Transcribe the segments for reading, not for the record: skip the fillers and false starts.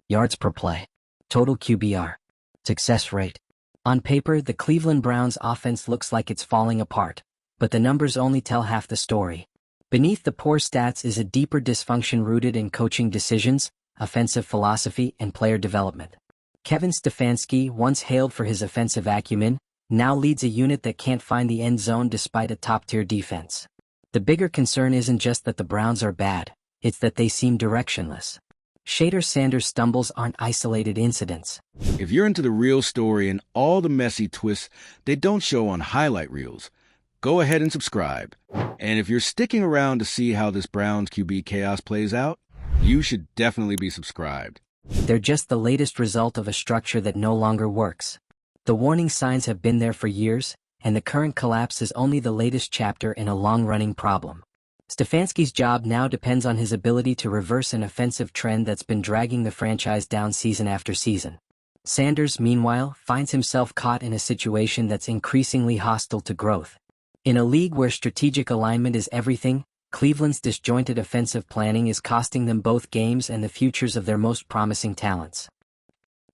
yards per play, total QBR, success rate. On paper, the Cleveland Browns offense looks like it's falling apart, but the numbers only tell half the story. Beneath the poor stats is a deeper dysfunction rooted in coaching decisions, offensive philosophy, and player development. Kevin Stefanski, once hailed for his offensive acumen, now leads a unit that can't find the end zone despite a top-tier defense. The bigger concern isn't just that the Browns are bad, it's that they seem directionless. Shedeur Sanders' stumbles aren't isolated incidents. If you're into the real story and all the messy twists they don't show on highlight reels, go ahead and subscribe. And if you're sticking around to see how this Browns QB chaos plays out, you should definitely be subscribed. They're just the latest result of a structure that no longer works. The warning signs have been there for years, and the current collapse is only the latest chapter in a long-running problem. Stefanski's job now depends on his ability to reverse an offensive trend that's been dragging the franchise down season after season. Sanders, meanwhile, finds himself caught in a situation that's increasingly hostile to growth. In a league where strategic alignment is everything, Cleveland's disjointed offensive planning is costing them both games and the futures of their most promising talents.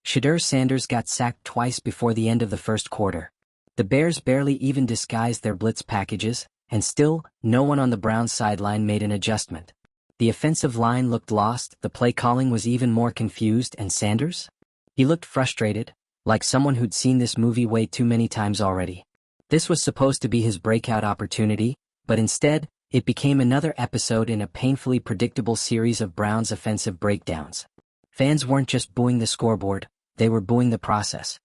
Shedeur Sanders got sacked twice before the end of the first quarter. The Bears barely even disguised their blitz packages, and still, no one on the Browns sideline made an adjustment. The offensive line looked lost, the play calling was even more confused, and Sanders? He looked frustrated, like someone who'd seen this movie way too many times already. This was supposed to be his breakout opportunity, but instead, it became another episode in a painfully predictable series of Browns' offensive breakdowns. Fans weren't just booing the scoreboard, they were booing the process.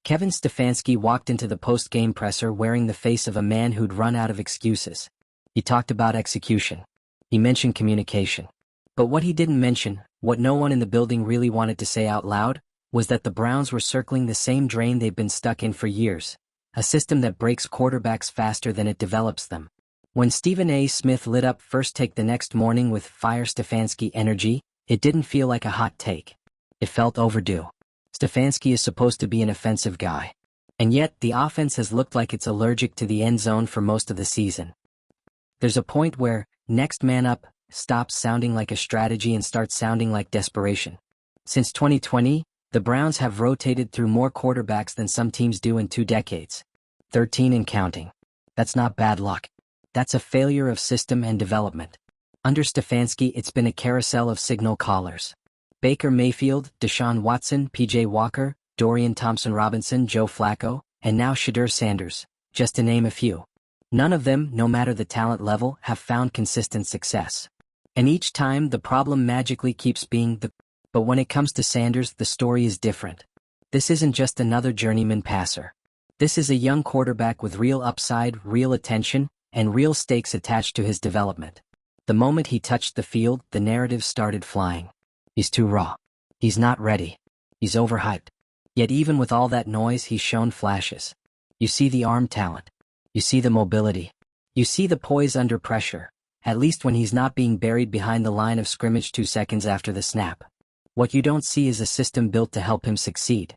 Kevin Stefanski walked into the post-game presser wearing the face of a man who'd run out of excuses. He talked about execution. He mentioned communication. But what he didn't mention, what no one in the building really wanted to say out loud, was that the Browns were circling the same drain they've been stuck in for years, a system that breaks quarterbacks faster than it develops them. When Stephen A. Smith lit up First Take the next morning with Fire Stefanski energy, it didn't feel like a hot take. It felt overdue. Stefanski is supposed to be an offensive guy. And yet, the offense has looked like it's allergic to the end zone for most of the season. There's a point where, next man up, stops sounding like a strategy and starts sounding like desperation. Since 2020, the Browns have rotated through more quarterbacks than some teams do in 2 decades. 13 and counting. That's not bad luck. That's a failure of system and development. Under Stefanski, it's been a carousel of signal callers. Baker Mayfield, Deshaun Watson, P.J. Walker, Dorian Thompson-Robinson, Joe Flacco, and now Shedeur Sanders, just to name a few. None of them, no matter the talent level, have found consistent success. And each time, the problem magically keeps being the... But when it comes to Sanders, the story is different. This isn't just another journeyman passer. This is a young quarterback with real upside, real attention, and real stakes attached to his development. The moment he touched the field, the narrative started flying. He's too raw. He's not ready. He's overhyped. Yet even with all that noise, he's shown flashes. You see the arm talent. You see the mobility. You see the poise under pressure, at least when he's not being buried behind the line of scrimmage 2 seconds after the snap. What you don't see is a system built to help him succeed.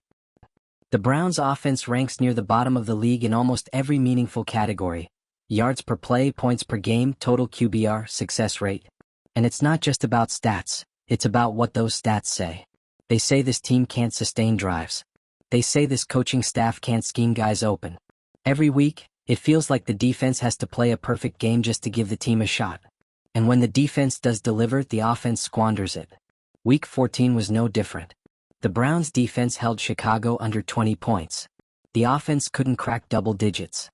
The Browns' offense ranks near the bottom of the league in almost every meaningful category: yards per play, points per game, total QBR, success rate. And it's not just about stats. It's about what those stats say. They say this team can't sustain drives. They say this coaching staff can't scheme guys open. Every week, it feels like the defense has to play a perfect game just to give the team a shot. And when the defense does deliver, the offense squanders it. Week 14 was no different. The Browns' defense held Chicago under 20 points. The offense couldn't crack double digits.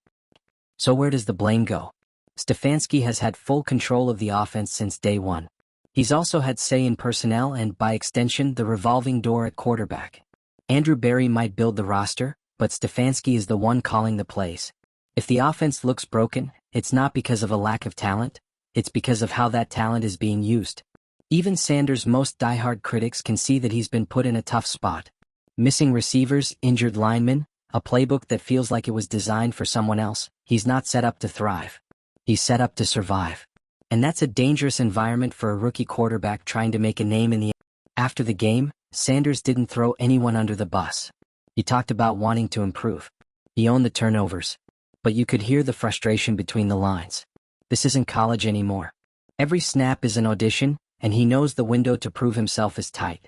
So where does the blame go? Stefanski has had full control of the offense since day one. He's also had say in personnel and, by extension, the revolving door at quarterback. Andrew Berry might build the roster, but Stefanski is the one calling the plays. If the offense looks broken, it's not because of a lack of talent, it's because of how that talent is being used. Even Sanders' most diehard critics can see that he's been put in a tough spot. Missing receivers, injured linemen, a playbook that feels like it was designed for someone else. He's not set up to thrive. He's set up to survive. And that's a dangerous environment for a rookie quarterback trying to make a name in the... After the game, Sanders didn't throw anyone under the bus. He talked about wanting to improve. He owned the turnovers. But you could hear the frustration between the lines. This isn't college anymore. Every snap is an audition, and he knows the window to prove himself is tight.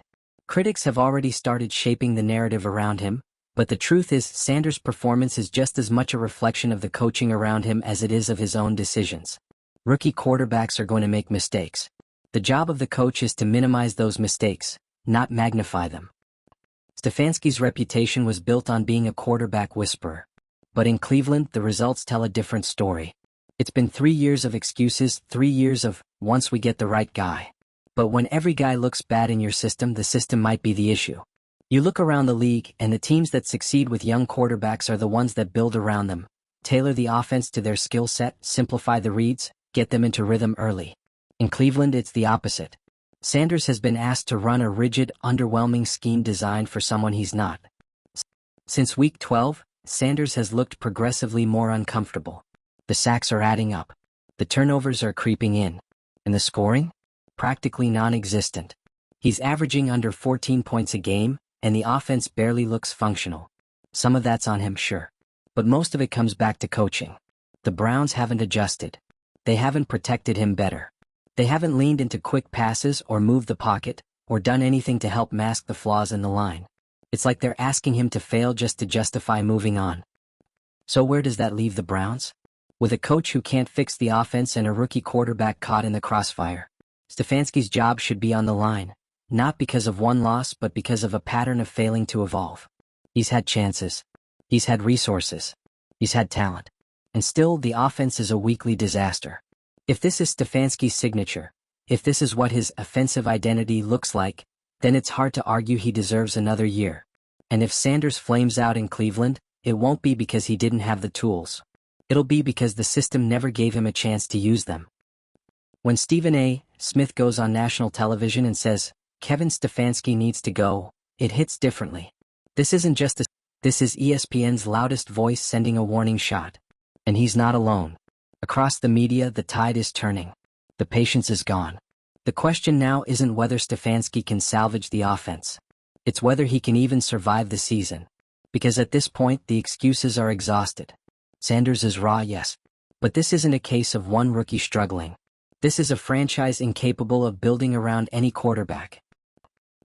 Critics have already started shaping the narrative around him, but the truth is Sanders' performance is just as much a reflection of the coaching around him as it is of his own decisions. Rookie quarterbacks are going to make mistakes. The job of the coach is to minimize those mistakes, not magnify them. Stefanski's reputation was built on being a quarterback whisperer. But in Cleveland, the results tell a different story. It's been 3 years of excuses, 3 years of, once we get the right guy. But when every guy looks bad in your system, the system might be the issue. You look around the league, and the teams that succeed with young quarterbacks are the ones that build around them, tailor the offense to their skill set, simplify the reads, get them into rhythm early. In Cleveland, it's the opposite. Sanders has been asked to run a rigid, underwhelming scheme designed for someone he's not. Since week 12, Sanders has looked progressively more uncomfortable. The sacks are adding up. The turnovers are creeping in. And the scoring? Practically non-existent. He's averaging under 14 points a game, and the offense barely looks functional. Some of that's on him, sure. But most of it comes back to coaching. The Browns haven't adjusted. They haven't protected him better. They haven't leaned into quick passes or moved the pocket, or done anything to help mask the flaws in the line. It's like they're asking him to fail just to justify moving on. So where does that leave the Browns? With a coach who can't fix the offense and a rookie quarterback caught in the crossfire, Stefanski's job should be on the line, not because of one loss but because of a pattern of failing to evolve. He's had chances. He's had resources. He's had talent. And still, the offense is a weekly disaster. If this is Stefanski's signature, if this is what his offensive identity looks like, then it's hard to argue he deserves another year. And if Sanders flames out in Cleveland, it won't be because he didn't have the tools. It'll be because the system never gave him a chance to use them. When Stephen A. Smith goes on national television and says, Kevin Stefanski needs to go, it hits differently. This isn't just this is ESPN's loudest voice sending a warning shot. And he's not alone. Across the media, the tide is turning. The patience is gone. The question now isn't whether Stefanski can salvage the offense. It's whether he can even survive the season. Because at this point, the excuses are exhausted. Sanders is raw, yes. But this isn't a case of one rookie struggling. This is a franchise incapable of building around any quarterback.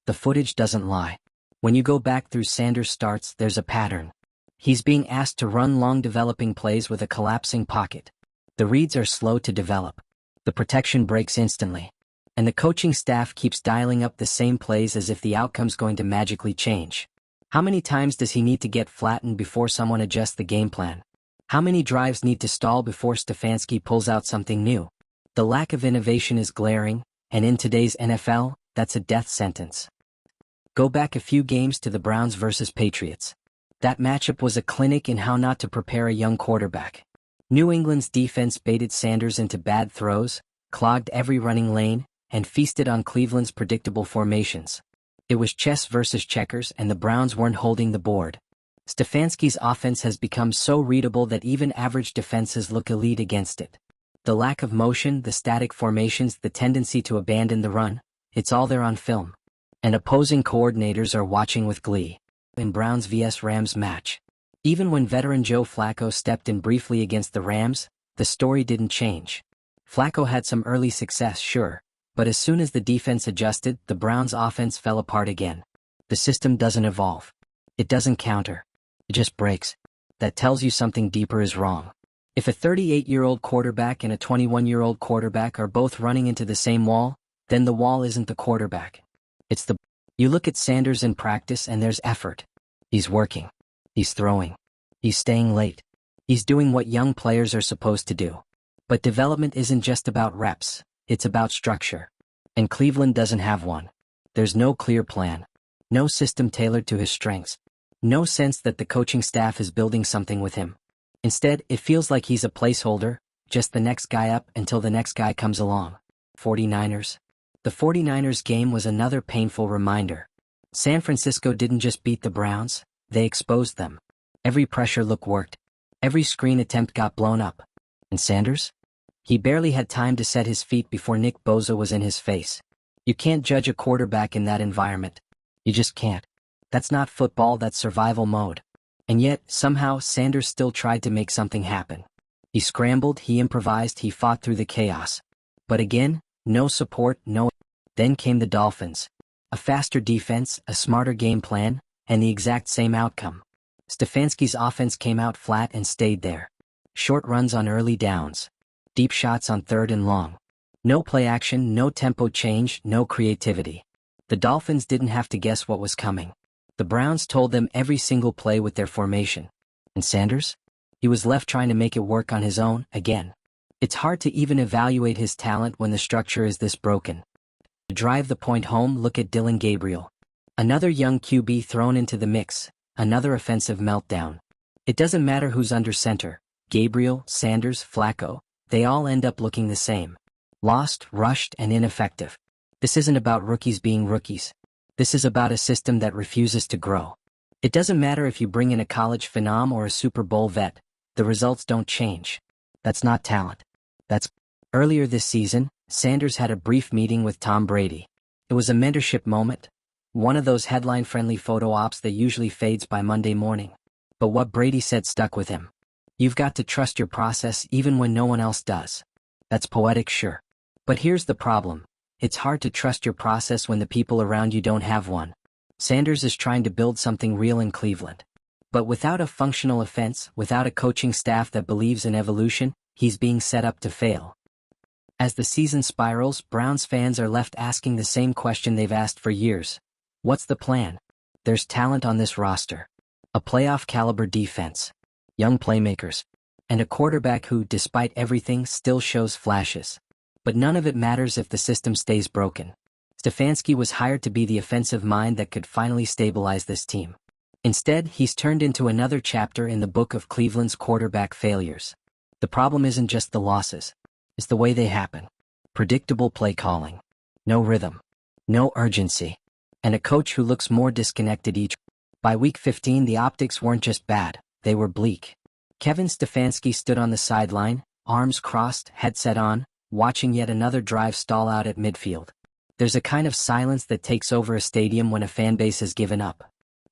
The footage doesn't lie. When you go back through Sanders' starts, there's a pattern. He's being asked to run long developing plays with a collapsing pocket. The reads are slow to develop. The protection breaks instantly. And the coaching staff keeps dialing up the same plays as if the outcome's going to magically change. How many times does he need to get flattened before someone adjusts the game plan? How many drives need to stall before Stefanski pulls out something new? The lack of innovation is glaring, and in today's NFL, that's a death sentence. Go back a few games to the Browns versus Patriots. That matchup was a clinic in how not to prepare a young quarterback. New England's defense baited Sanders into bad throws, clogged every running lane, and feasted on Cleveland's predictable formations. It was chess versus checkers, and the Browns weren't holding the board. Stefanski's offense has become so readable that even average defenses look elite against it. The lack of motion, the static formations, the tendency to abandon the run, it's all there on film. And opposing coordinators are watching with glee. In Browns vs Rams match. Even when veteran Joe Flacco stepped in briefly against the Rams, the story didn't change. Flacco had some early success, sure, but as soon as the defense adjusted, the Browns' offense fell apart again. The system doesn't evolve. It doesn't counter. It just breaks. That tells you something deeper is wrong. If a 38-year-old quarterback and a 21-year-old quarterback are both running into the same wall, then the wall isn't the quarterback. It's the... You look at Sanders in practice and there's effort. He's working. He's throwing. He's staying late. He's doing what young players are supposed to do. But development isn't just about reps, it's about structure. And Cleveland doesn't have one. There's no clear plan. No system tailored to his strengths. No sense that the coaching staff is building something with him. Instead, it feels like he's a placeholder, just the next guy up until the next guy comes along. 49ers. The 49ers game was another painful reminder. San Francisco didn't just beat the Browns, they exposed them. Every pressure look worked. Every screen attempt got blown up. And Sanders? He barely had time to set his feet before Nick Bosa was in his face. You can't judge a quarterback in that environment. You just can't. That's not football, that's survival mode. And yet, somehow, Sanders still tried to make something happen. He scrambled, he improvised, he fought through the chaos. But again, no support, no... Then came the Dolphins. A faster defense, a smarter game plan, and the exact same outcome. Stefanski's offense came out flat and stayed there. Short runs on early downs. Deep shots on third and long. No play action, no tempo change, no creativity. The Dolphins didn't have to guess what was coming. The Browns told them every single play with their formation. And Sanders? He was left trying to make it work on his own, again. It's hard to even evaluate his talent when the structure is this broken. To drive the point home, look at Dillon Gabriel. Another young QB thrown into the mix, another offensive meltdown. It doesn't matter who's under center, Gabriel, Sanders, Flacco, they all end up looking the same. Lost, rushed, and ineffective. This isn't about rookies being rookies. This is about a system that refuses to grow. It doesn't matter if you bring in a college phenom or a Super Bowl vet, the results don't change. That's not talent. Earlier this season, Sanders had a brief meeting with Tom Brady. It was a mentorship moment, one of those headline-friendly photo ops that usually fades by Monday morning. But what Brady said stuck with him. You've got to trust your process even when no one else does. That's poetic, sure. But here's the problem. It's hard to trust your process when the people around you don't have one. Sanders is trying to build something real in Cleveland. But without a functional offense, without a coaching staff that believes in evolution, he's being set up to fail. As the season spirals, Browns fans are left asking the same question they've asked for years. What's the plan? There's talent on this roster. A playoff-caliber defense. Young playmakers. And a quarterback who, despite everything, still shows flashes. But none of it matters if the system stays broken. Stefanski was hired to be the offensive mind that could finally stabilize this team. Instead, he's turned into another chapter in the book of Cleveland's quarterback failures. The problem isn't just the losses. It's the way they happen. Predictable play calling. No rhythm. No urgency. And a coach who looks more disconnected each. By week 15, the optics weren't just bad, they were bleak. Kevin Stefanski stood on the sideline, arms crossed, headset on, watching yet another drive stall out at midfield. There's a kind of silence that takes over a stadium when a fan base has given up.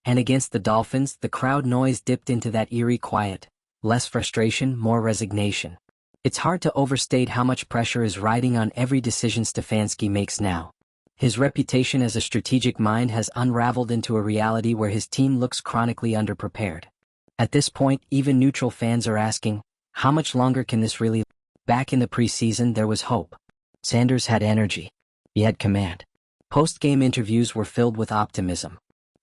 And against the Dolphins, the crowd noise dipped into that eerie quiet. Less frustration, more resignation. It's hard to overstate how much pressure is riding on every decision Stefanski makes now. His reputation as a strategic mind has unraveled into a reality where his team looks chronically underprepared. At this point, even neutral fans are asking, how much longer can this really? Back in the preseason, there was hope. Sanders had energy. He had command. Post-game interviews were filled with optimism.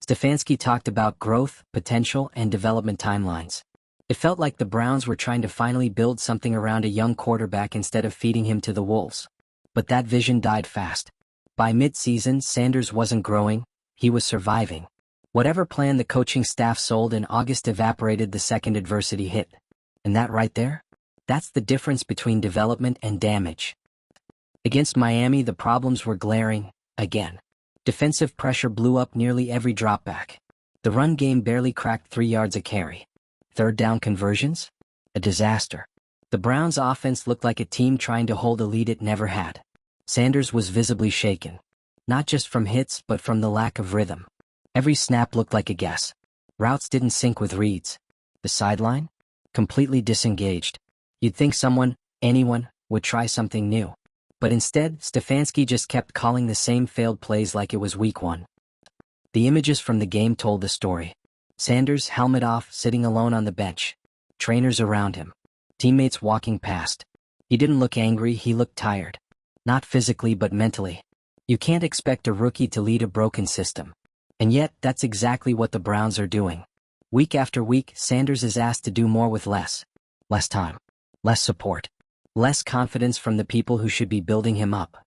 Stefanski talked about growth, potential, and development timelines. It felt like the Browns were trying to finally build something around a young quarterback instead of feeding him to the wolves. But that vision died fast. By mid-season, Sanders wasn't growing, he was surviving. Whatever plan the coaching staff sold in August evaporated the second adversity hit. And that right there? That's the difference between development and damage. Against Miami, the problems were glaring, again. Defensive pressure blew up nearly every dropback. The run game barely cracked 3 yards a carry. Third down conversions? A disaster. The Browns' offense looked like a team trying to hold a lead it never had. Sanders was visibly shaken. Not just from hits, but from the lack of rhythm. Every snap looked like a guess. Routes didn't sync with reads. The sideline? Completely disengaged. You'd think anyone, would try something new. But instead, Stefanski just kept calling the same failed plays like it was week 1. The images from the game told the story. Sanders, helmet off, sitting alone on the bench. Trainers around him. Teammates walking past. He didn't look angry, he looked tired. Not physically but mentally. You can't expect a rookie to lead a broken system. And yet, that's exactly what the Browns are doing. Week after week, Sanders is asked to do more with less. Less time. Less support. Less confidence from the people who should be building him up.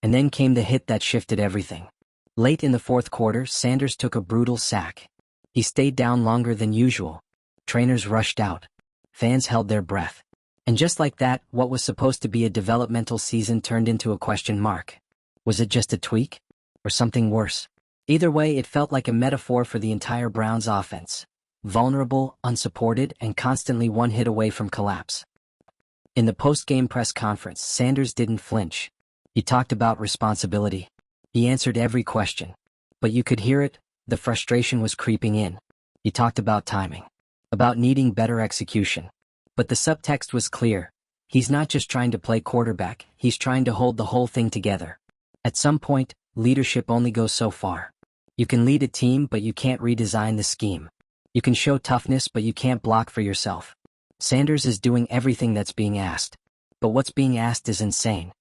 And then came the hit that shifted everything. Late in the fourth quarter, Sanders took a brutal sack. He stayed down longer than usual. Trainers rushed out. Fans held their breath. And just like that, what was supposed to be a developmental season turned into a question mark. Was it just a tweak? Or something worse? Either way, it felt like a metaphor for the entire Browns offense. Vulnerable, unsupported, and constantly one hit away from collapse. In the post-game press conference, Sanders didn't flinch. He talked about responsibility. He answered every question. But you could hear it, the frustration was creeping in. He talked about timing. About needing better execution. But the subtext was clear. He's not just trying to play quarterback, he's trying to hold the whole thing together. At some point, leadership only goes so far. You can lead a team, but you can't redesign the scheme. You can show toughness, but you can't block for yourself. Sanders is doing everything that's being asked. But what's being asked is insane.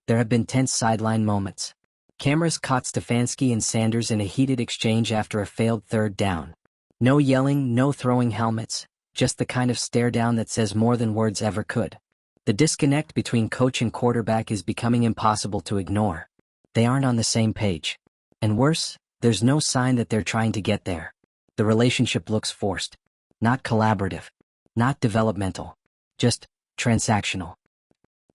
There have been tense sideline moments. Cameras caught Stefanski and Sanders in a heated exchange after a failed third down. No yelling, no throwing helmets, just the kind of stare down that says more than words ever could. The disconnect between coach and quarterback is becoming impossible to ignore. They aren't on the same page. And worse, there's no sign that they're trying to get there. The relationship looks forced. Not collaborative. Not developmental. Just transactional.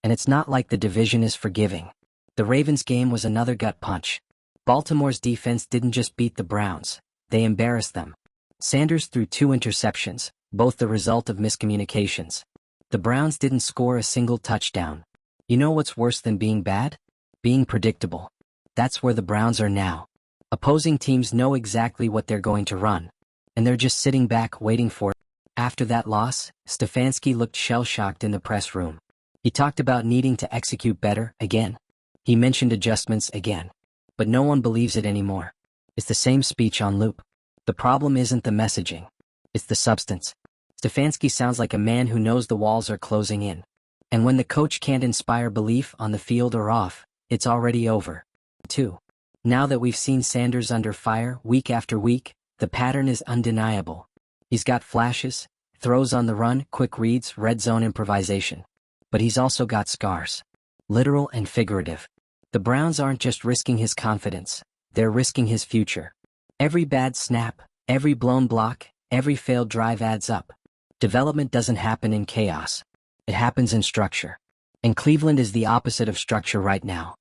And it's not like the division is forgiving. The Ravens game was another gut punch. Baltimore's defense didn't just beat the Browns, they embarrassed them. Sanders threw 2 interceptions, both the result of miscommunications. The Browns didn't score a single touchdown. You know what's worse than being bad? Being predictable. That's where the Browns are now. Opposing teams know exactly what they're going to run, and they're just sitting back waiting for it. After that loss, Stefanski looked shell-shocked in the press room. He talked about needing to execute better, again. He mentioned adjustments, again. But no one believes it anymore. It's the same speech on loop. The problem isn't the messaging. It's the substance. Stefanski sounds like a man who knows the walls are closing in. And when the coach can't inspire belief on the field or off, it's already over. 2. Now that we've seen Sanders under fire week after week, the pattern is undeniable. He's got flashes, throws on the run, quick reads, red zone improvisation. But he's also got scars. Literal and figurative. The Browns aren't just risking his confidence, they're risking his future. Every bad snap, every blown block, every failed drive adds up. Development doesn't happen in chaos. It happens in structure. And Cleveland is the opposite of structure right now.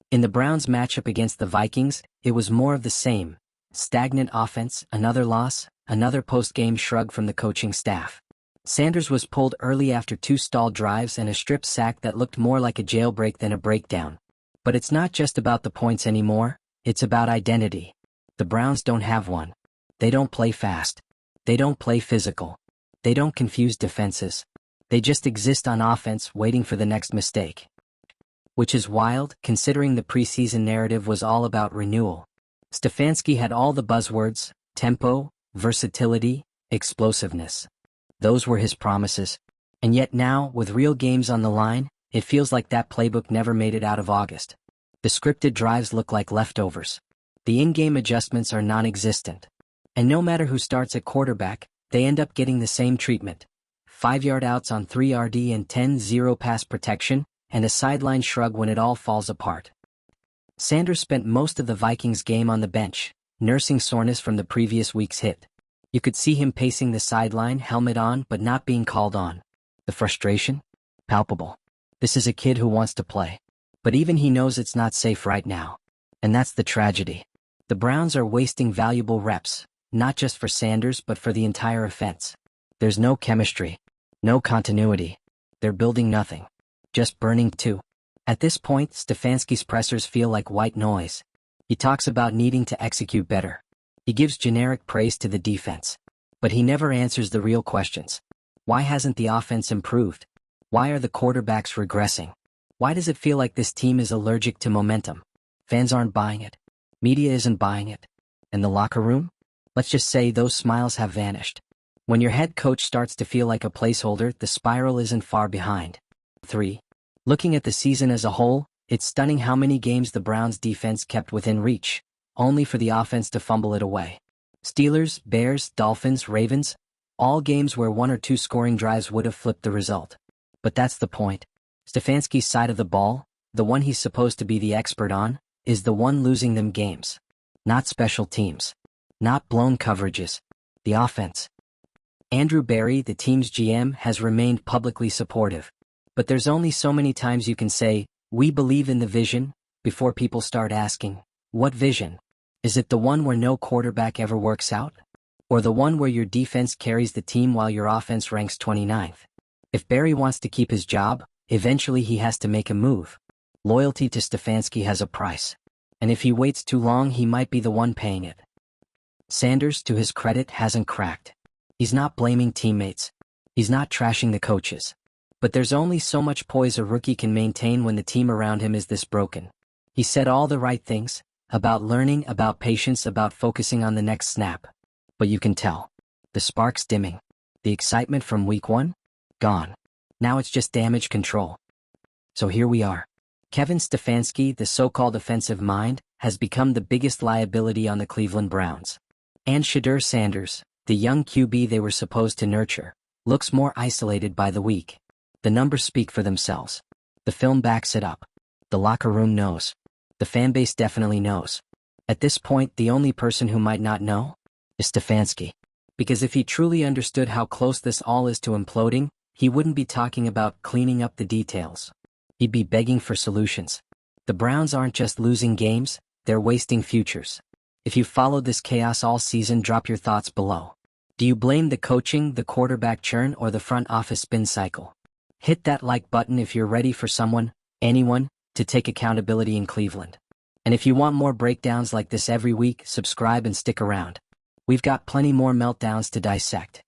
In the Browns' matchup against the Vikings, it was more of the same. Stagnant offense, another loss, another post-game shrug from the coaching staff. Sanders was pulled early after 2 stalled drives and a strip sack that looked more like a jailbreak than a breakdown. But it's not just about the points anymore, it's about identity. The Browns don't have one. They don't play fast. They don't play physical. They don't confuse defenses. They just exist on offense waiting for the next mistake. Which is wild, considering the preseason narrative was all about renewal. Stefanski had all the buzzwords: tempo, versatility, explosiveness. Those were his promises. And yet now, with real games on the line, it feels like that playbook never made it out of August. The scripted drives look like leftovers. The in-game adjustments are non-existent. And no matter who starts at quarterback, they end up getting the same treatment. 5-yard outs on 3RD and 10-0 pass protection, and a sideline shrug when it all falls apart. Sanders spent most of the Vikings game on the bench, nursing soreness from the previous week's hit. You could see him pacing the sideline, helmet on, but not being called on. The frustration? Palpable. This is a kid who wants to play. But even he knows it's not safe right now. And that's the tragedy. The Browns are wasting valuable reps, not just for Sanders but for the entire offense. There's no chemistry. No continuity. They're building nothing. Just burning too. At this point, Stefanski's pressers feel like white noise. He talks about needing to execute better. He gives generic praise to the defense. But he never answers the real questions. Why hasn't the offense improved? Why are the quarterbacks regressing? Why does it feel like this team is allergic to momentum? Fans aren't buying it. Media isn't buying it. And the locker room? Let's just say those smiles have vanished. When your head coach starts to feel like a placeholder, the spiral isn't far behind. 3. Looking at the season as a whole, it's stunning how many games the Browns' defense kept within reach, only for the offense to fumble it away. Steelers, Bears, Dolphins, Ravens, all games where 1 or 2 scoring drives would have flipped the result. But that's the point. Stefanski's side of the ball, the one he's supposed to be the expert on, is the one losing them games. Not special teams. Not blown coverages. The offense. Andrew Berry, the team's GM, has remained publicly supportive. But there's only so many times you can say, "We believe in the vision," before people start asking, what vision? Is it the one where no quarterback ever works out? Or the one where your defense carries the team while your offense ranks 29th? If Berry wants to keep his job, eventually he has to make a move. Loyalty to Stefanski has a price. And if he waits too long, he might be the one paying it. Sanders, to his credit, hasn't cracked. He's not blaming teammates. He's not trashing the coaches. But there's only so much poise a rookie can maintain when the team around him is this broken. He said all the right things, about learning, about patience, about focusing on the next snap. But you can tell. The spark's dimming. The excitement from week 1? Gone. Now it's just damage control. So here we are. Kevin Stefanski, the so-called offensive mind, has become the biggest liability on the Cleveland Browns. And Shedeur Sanders, the young QB they were supposed to nurture, looks more isolated by the week. The numbers speak for themselves. The film backs it up. The locker room knows. The fanbase definitely knows. At this point, the only person who might not know is Stefanski. Because if he truly understood how close this all is to imploding, he wouldn't be talking about cleaning up the details. He'd be begging for solutions. The Browns aren't just losing games, they're wasting futures. If you've followed this chaos all season, drop your thoughts below. Do you blame the coaching, the quarterback churn, or the front office spin cycle? Hit that like button if you're ready for someone, anyone, to take accountability in Cleveland. And if you want more breakdowns like this every week, subscribe and stick around. We've got plenty more meltdowns to dissect.